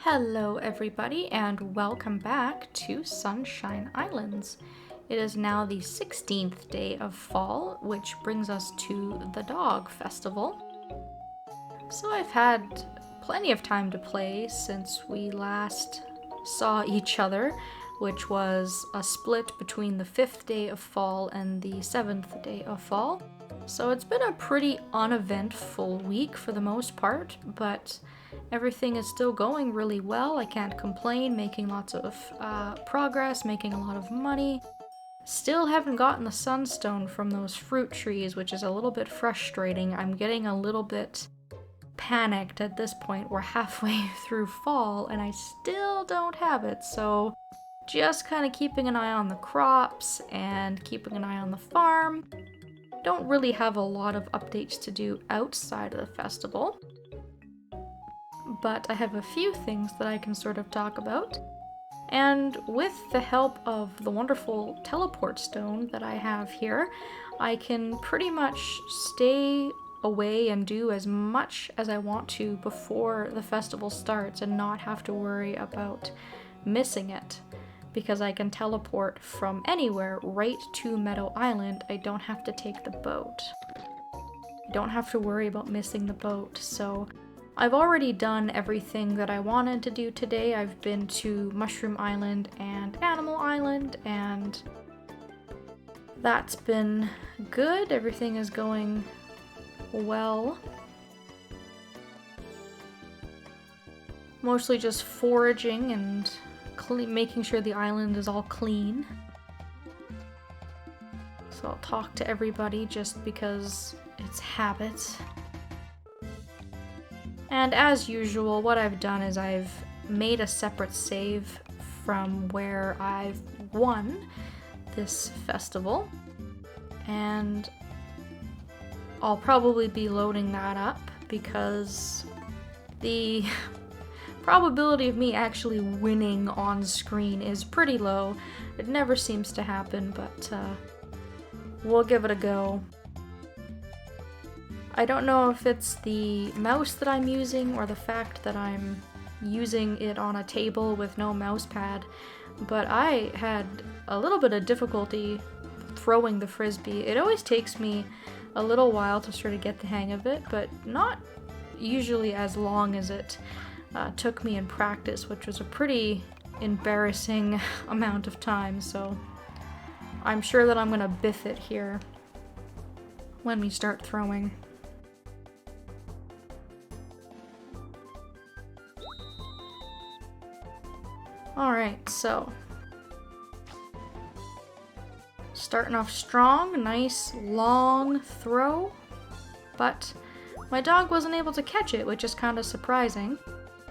Hello everybody and welcome back to Sunshine Islands. It is now the 16th day of fall, which brings us to the Dog Festival. So I've had plenty of time to play since we last saw each other, which was a split between the 5th day of fall and the 7th day of fall. So it's been a pretty uneventful week for the most part, but everything is still going really well. I can't complain, making lots of progress, making a lot of money. Still haven't gotten the sunstone from those fruit trees, which is a little bit frustrating. I'm getting a little bit panicked at this point. We're halfway through fall and I still don't have it, so just kind of keeping an eye on the crops and keeping an eye on the farm. Don't really have a lot of updates to do outside of the festival, but I have a few things that I can sort of talk about. And with the help of the wonderful teleport stone that I have here, I can pretty much stay away and do as much as I want to before the festival starts and not have to worry about missing it. Because I can teleport from anywhere right to Meadow Island. I don't have to take the boat. I don't have to worry about missing the boat, so I've already done everything that I wanted to do today. I've been to Mushroom Island and Animal Island, and that's been good. Everything is going well. Mostly just foraging and making sure the island is all clean. So I'll talk to everybody just because it's habit. And as usual, what I've done is I've made a separate save from where I've won this festival. And I'll probably be loading that up because the probability of me actually winning on screen is pretty low. It never seems to happen, but we'll give it a go. I don't know if it's the mouse that I'm using or the fact that I'm using it on a table with no mouse pad, but I had a little bit of difficulty throwing the Frisbee. It always takes me a little while to sort of get the hang of it, but not usually as long as it took me in practice, which was a pretty embarrassing amount of time, so I'm sure that I'm gonna biff it here when we start throwing. Alright, so starting off strong, nice long throw, but my dog wasn't able to catch it, which is kind of surprising.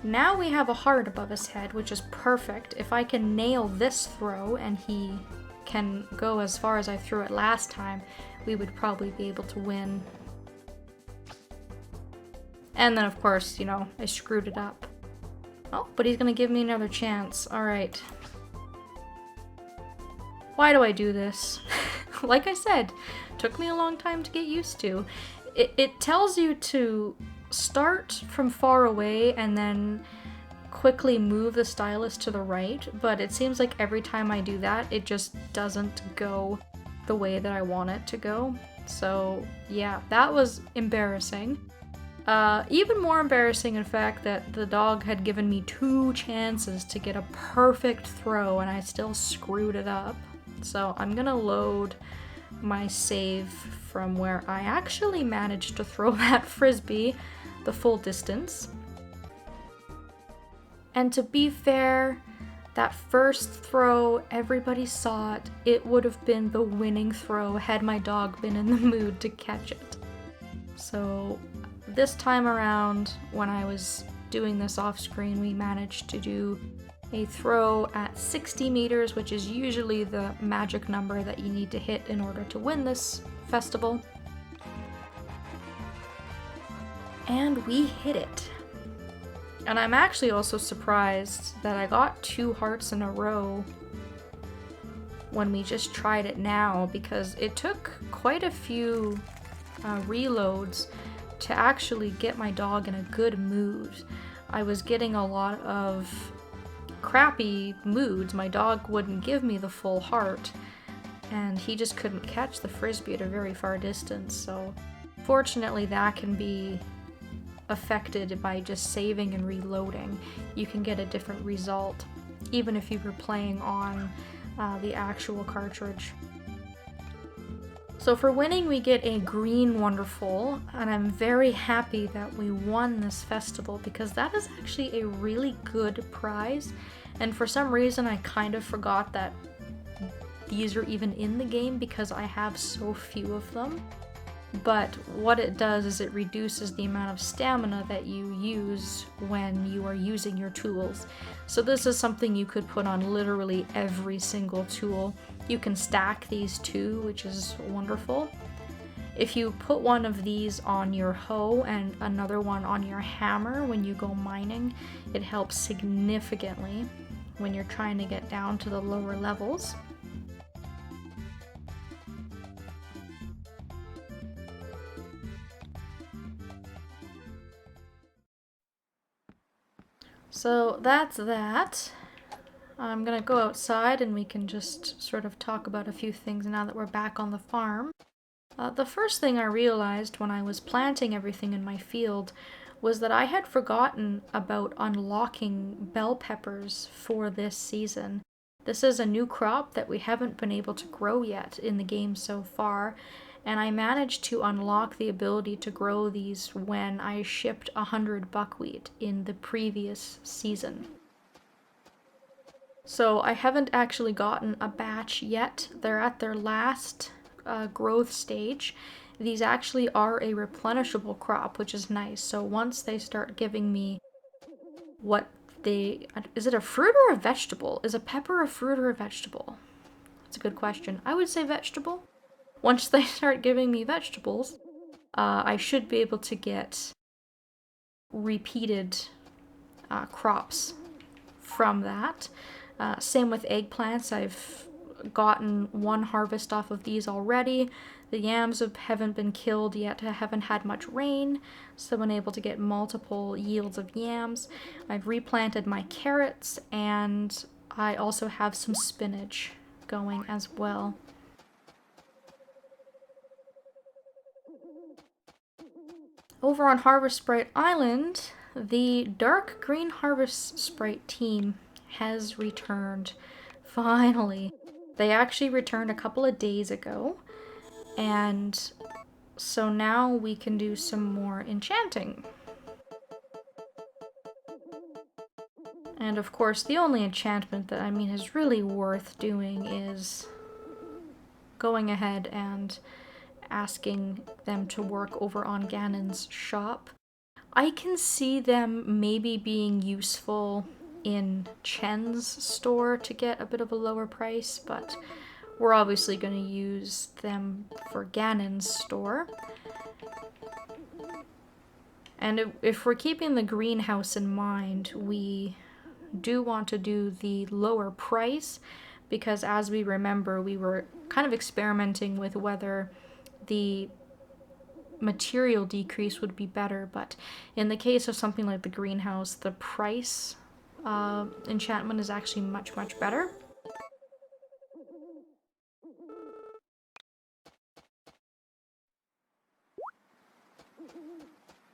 Now we have a heart above his head, which is perfect. If I can nail this throw and he can go as far as I threw it last time, we would probably be able to win. And then of course, I screwed it up. Oh, but he's gonna give me another chance. Alright. Why do I do this? Like I said, took me a long time to get used to. It tells you to start from far away and then quickly move the stylus to the right, but it seems like every time I do that, it just doesn't go the way that I want it to go. So yeah, that was embarrassing. Even more embarrassing, in fact, that the dog had given me 2 chances to get a perfect throw and I still screwed it up. So I'm gonna load my save from where I actually managed to throw that Frisbee the full distance. And to be fair, that first throw, everybody saw it. It would have been the winning throw had my dog been in the mood to catch it. So this time around, when I was doing this off screen, we managed to do a throw at 60 meters, which is usually the magic number that you need to hit in order to win this festival. And we hit it. And I'm actually also surprised that I got 2 hearts in a row when we just tried it now, because it took quite a few reloads to actually get my dog in a good mood. I was getting a lot of crappy moods. My dog wouldn't give me the full heart, and he just couldn't catch the Frisbee at a very far distance, so fortunately that can be affected by just saving and reloading. You can get a different result, even if you were playing on the actual cartridge. So for winning, we get a green Wonderful, and I'm very happy that we won this festival because that is actually a really good prize. And for some reason, I kind of forgot that these are even in the game because I have so few of them. But what it does is it reduces the amount of stamina that you use when you are using your tools. So this is something you could put on literally every single tool. You can stack these too, which is wonderful. If you put one of these on your hoe and another one on your hammer when you go mining, it helps significantly when you're trying to get down to the lower levels. So that's that. I'm gonna go outside and we can just sort of talk about a few things now that we're back on the farm. The first thing I realized when I was planting everything in my field was that I had forgotten about unlocking bell peppers for this season. This is a new crop that we haven't been able to grow yet in the game so far, and I managed to unlock the ability to grow these when I shipped 100 buckwheat in the previous season. So I haven't actually gotten a batch yet. They're at their last growth stage. These actually are a replenishable crop, which is nice. So once they start giving me what they... Is it a fruit or a vegetable? Is a pepper a fruit or a vegetable? That's a good question. I would say vegetable. Once they start giving me vegetables, I should be able to get repeated crops from that. Same with eggplants. I've gotten one harvest off of these already. The yams haven't been killed yet. I haven't had much rain, so I've been able to get multiple yields of yams. I've replanted my carrots, and I also have some spinach going as well. Over on Harvest Sprite Island, the dark green Harvest Sprite team has returned. Finally. They actually returned a couple of days ago, and so now we can do some more enchanting. And of course, the only enchantment that is really worth doing is going ahead and asking them to work over on Ganon's shop. I can see them maybe being useful in Chen's store to get a bit of a lower price, but we're obviously going to use them for Ganon's store. And if we're keeping the greenhouse in mind, we do want to do the lower price, because as we remember, we were kind of experimenting with whether the material decrease would be better, but in the case of something like the greenhouse, the price enchantment is actually much better.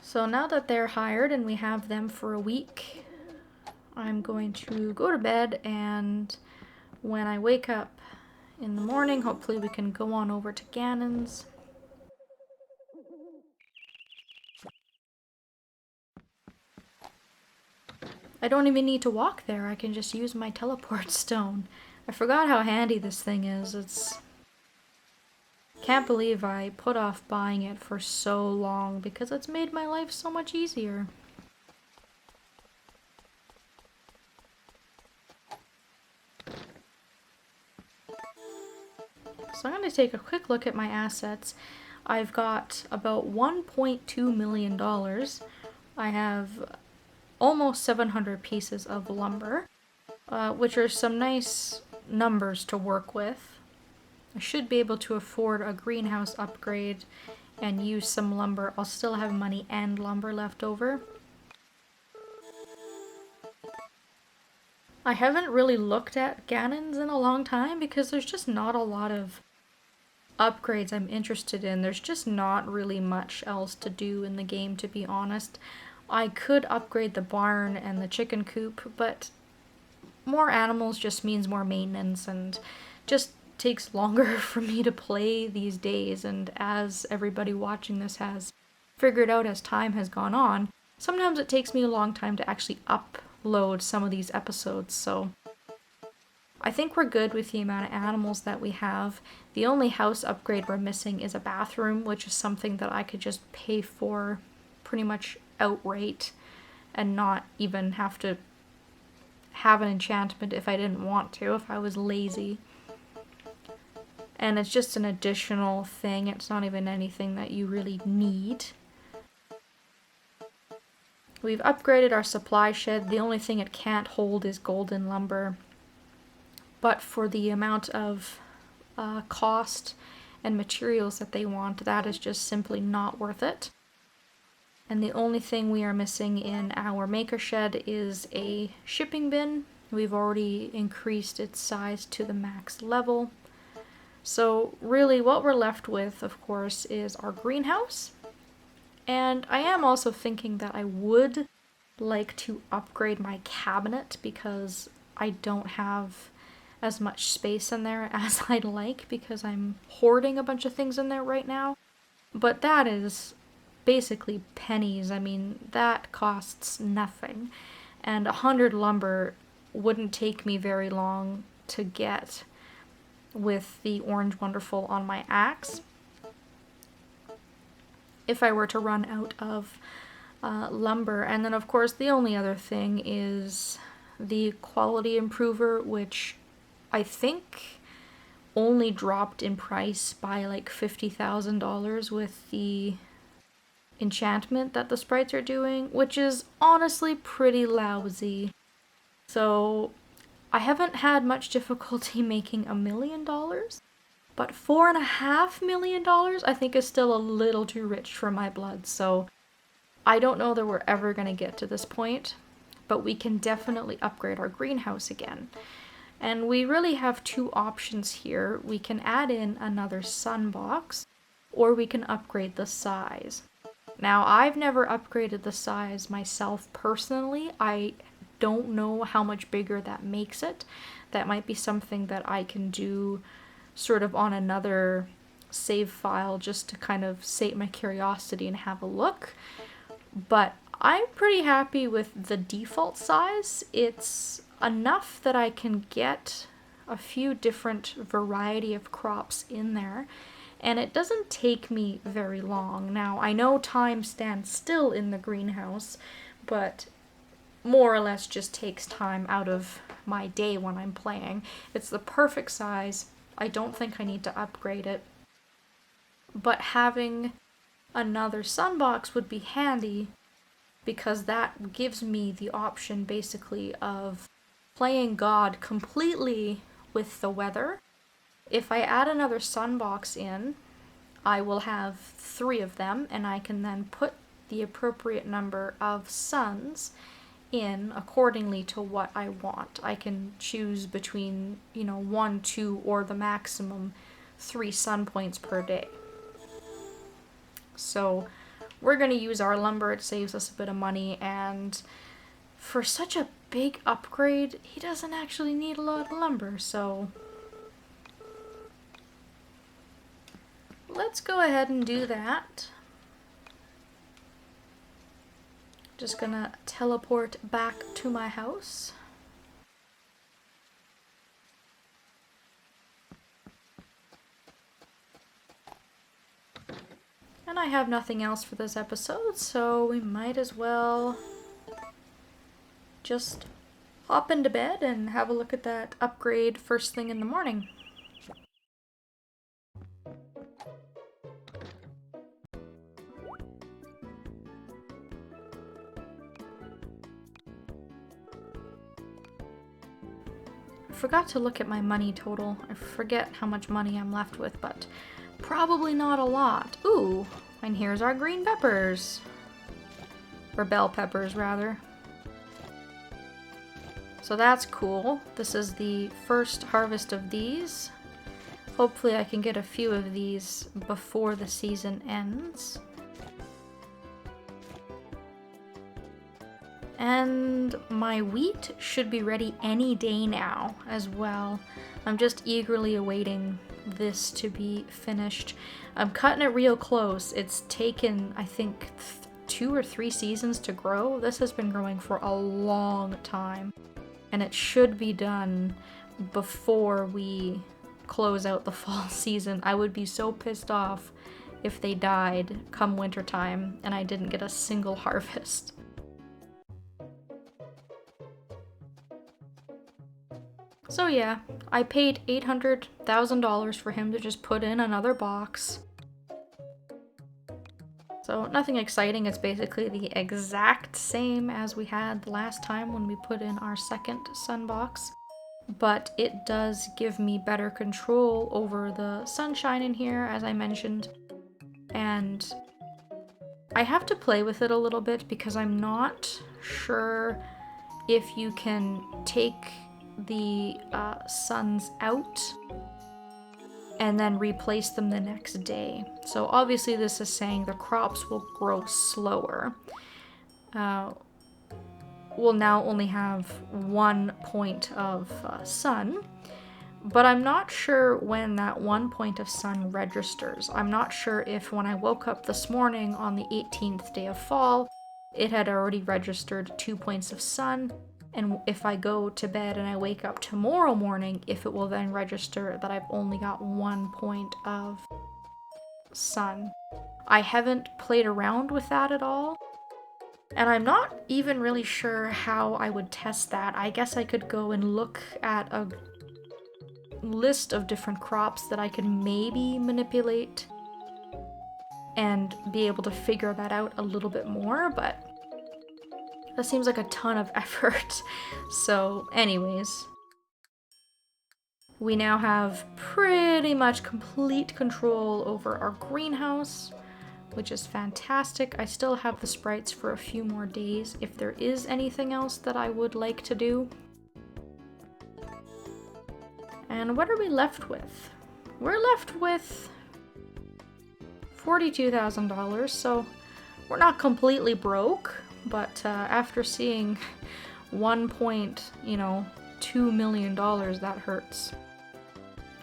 So now that they're hired and we have them for a week, I'm going to go to bed, and when I wake up in the morning, hopefully we can go on over to Ganon's. I don't even need to walk there, I can just use my teleport stone. I forgot how handy this thing is. Can't believe I put off buying it for so long because it's made my life so much easier. So I'm going to take a quick look at my assets. I've got about $1.2 million. I have almost 700 pieces of lumber, which are some nice numbers to work with. I should be able to afford a greenhouse upgrade and use some lumber. I'll still have money and lumber left over. I haven't really looked at Ganons in a long time because there's just not a lot of upgrades I'm interested in. There's just not really much else to do in the game, to be honest. I could upgrade the barn and the chicken coop, but more animals just means more maintenance and just takes longer for me to play these days. And as everybody watching this has figured out as time has gone on, sometimes it takes me a long time to actually upload some of these episodes. So I think we're good with the amount of animals that we have. The only house upgrade we're missing is a bathroom, which is something that I could just pay for pretty much outright and not even have to have an enchantment if I didn't want to, if I was lazy. And it's just an additional thing. It's not even anything that you really need. We've upgraded our supply shed. The only thing it can't hold is golden lumber. But for the amount of cost and materials that they want, that is just simply not worth it. And the only thing we are missing in our maker shed is a shipping bin. We've already increased its size to the max level. So really what we're left with, of course, is our greenhouse. And I am also thinking that I would like to upgrade my cabinet because I don't have as much space in there as I'd like because I'm hoarding a bunch of things in there right now. But that is basically pennies. I mean, that costs nothing. And 100 lumber wouldn't take me very long to get with the Orange Wonderful on my axe. If I were to run out of lumber. And then of course the only other thing is the quality improver, which I think only dropped in price by like $50,000 with the enchantment that the sprites are doing, which is honestly pretty lousy. So I haven't had much difficulty making $1 million, but $4.5 million I think is still a little too rich for my blood. So I don't know that we're ever going to get to this point, but we can definitely upgrade our greenhouse again. And we really have two options here. We can add in another sun box, or we can upgrade the size. Now, I've never upgraded the size myself personally. I don't know how much bigger that makes it. That might be something that I can do sort of on another save file just to kind of sate my curiosity and have a look. But I'm pretty happy with the default size. It's enough that I can get a few different variety of crops in there, and it doesn't take me very long. Now, I know time stands still in the greenhouse, but more or less just takes time out of my day when I'm playing. It's the perfect size. I don't think I need to upgrade it. But having another sunbox would be handy because that gives me the option basically of playing God completely with the weather. If I add another sunbox in, I will have 3 of them, and I can then put the appropriate number of suns in accordingly to what I want. I can choose between, 1, 2, or the maximum 3 sun points per day. So we're going to use our lumber. It saves us a bit of money, and for such a big upgrade, he doesn't actually need a lot of lumber, so let's go ahead and do that. Just gonna teleport back to my house. And I have nothing else for this episode, so we might as well just hop into bed and have a look at that upgrade first thing in the morning. I forgot to look at my money total. I forget how much money I'm left with, but probably not a lot. Ooh, and here's our green peppers. Or bell peppers, rather. So that's cool. This is the first harvest of these. Hopefully I can get a few of these before the season ends. And my wheat should be ready any day now as well. I'm just eagerly awaiting this to be finished. I'm cutting it real close. It's taken, I think, 2 or 3 seasons to grow. This has been growing for a long time, and it should be done before we close out the fall season. I would be so pissed off if they died come wintertime and I didn't get a single harvest. So yeah, I paid $800,000 for him to just put in another box. So nothing exciting, it's basically the exact same as we had last time when we put in our second sun box. But it does give me better control over the sunshine in here, as I mentioned. And I have to play with it a little bit because I'm not sure if you can take the suns out and then replace them the next day. So obviously this is saying the crops will grow slower. We'll now only have 1 point of sun, but I'm not sure when that 1 point of sun registers. I'm not sure if when I woke up this morning on the 18th day of fall, it had already registered 2 points of sun, and if I go to bed and I wake up tomorrow morning, if it will then register that I've only got 1 point of sun. I haven't played around with that at all, and I'm not even really sure how I would test that. I guess I could go and look at a list of different crops that I could maybe manipulate and be able to figure that out a little bit more, but that seems like a ton of effort. So anyways, we now have pretty much complete control over our greenhouse, which is fantastic. I still have the sprites for a few more days if there is anything else that I would like to do. And what are we left with? We're left with $42,000, so we're not completely broke. But after seeing $1.2 million, that hurts.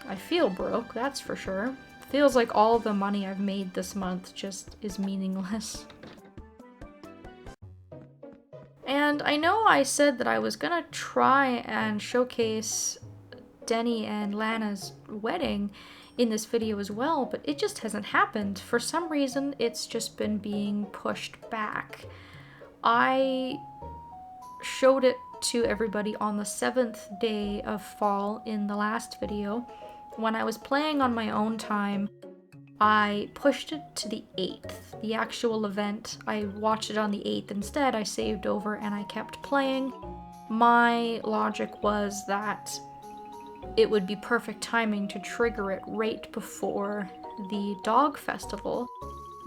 I feel broke, that's for sure. Feels like all the money I've made this month just is meaningless. And I know I said that I was gonna try and showcase Denny and Lana's wedding in this video as well, but it just hasn't happened. For some reason, it's just been being pushed back. I showed it to everybody on the 7th day of fall in the last video. When I was playing on my own time, I pushed it to the 8th. The actual event, I watched it on the 8th instead. I saved over and I kept playing. My logic was that it would be perfect timing to trigger it right before the dog festival.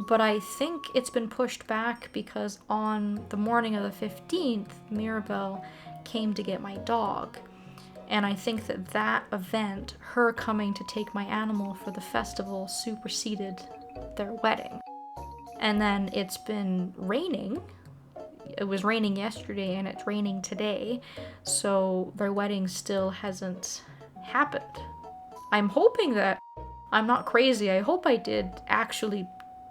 But I think it's been pushed back because on the morning of the 15th, Mirabelle came to get my dog. And I think that that event, her coming to take my animal for the festival, superseded their wedding. And then it's been raining. It was raining yesterday and it's raining today. So their wedding still hasn't happened. I'm hoping that I'm not crazy. I hope I did actually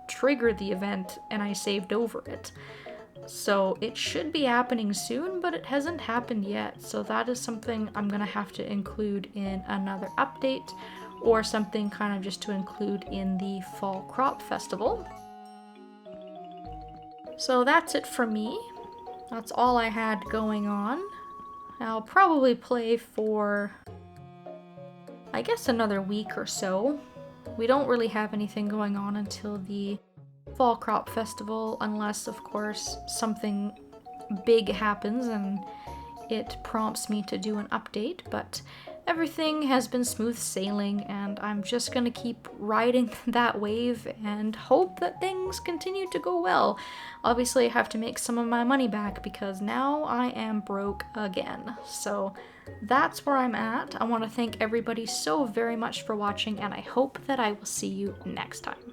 trigger the event and I saved over it. So it should be happening soon, but it hasn't happened yet. So that is something I'm gonna have to include in another update, or something kind of just to include in the Fall Crop Festival. So that's it for me. That's all I had going on. I'll probably play for, I guess, another week or so. We don't really have anything going on until the Fall Crop Festival, unless, of course, something big happens and it prompts me to do an update. But everything has been smooth sailing, and I'm just gonna keep riding that wave and hope that things continue to go well. Obviously, I have to make some of my money back because now I am broke again. So that's where I'm at. I want to thank everybody so very much for watching, and I hope that I will see you next time.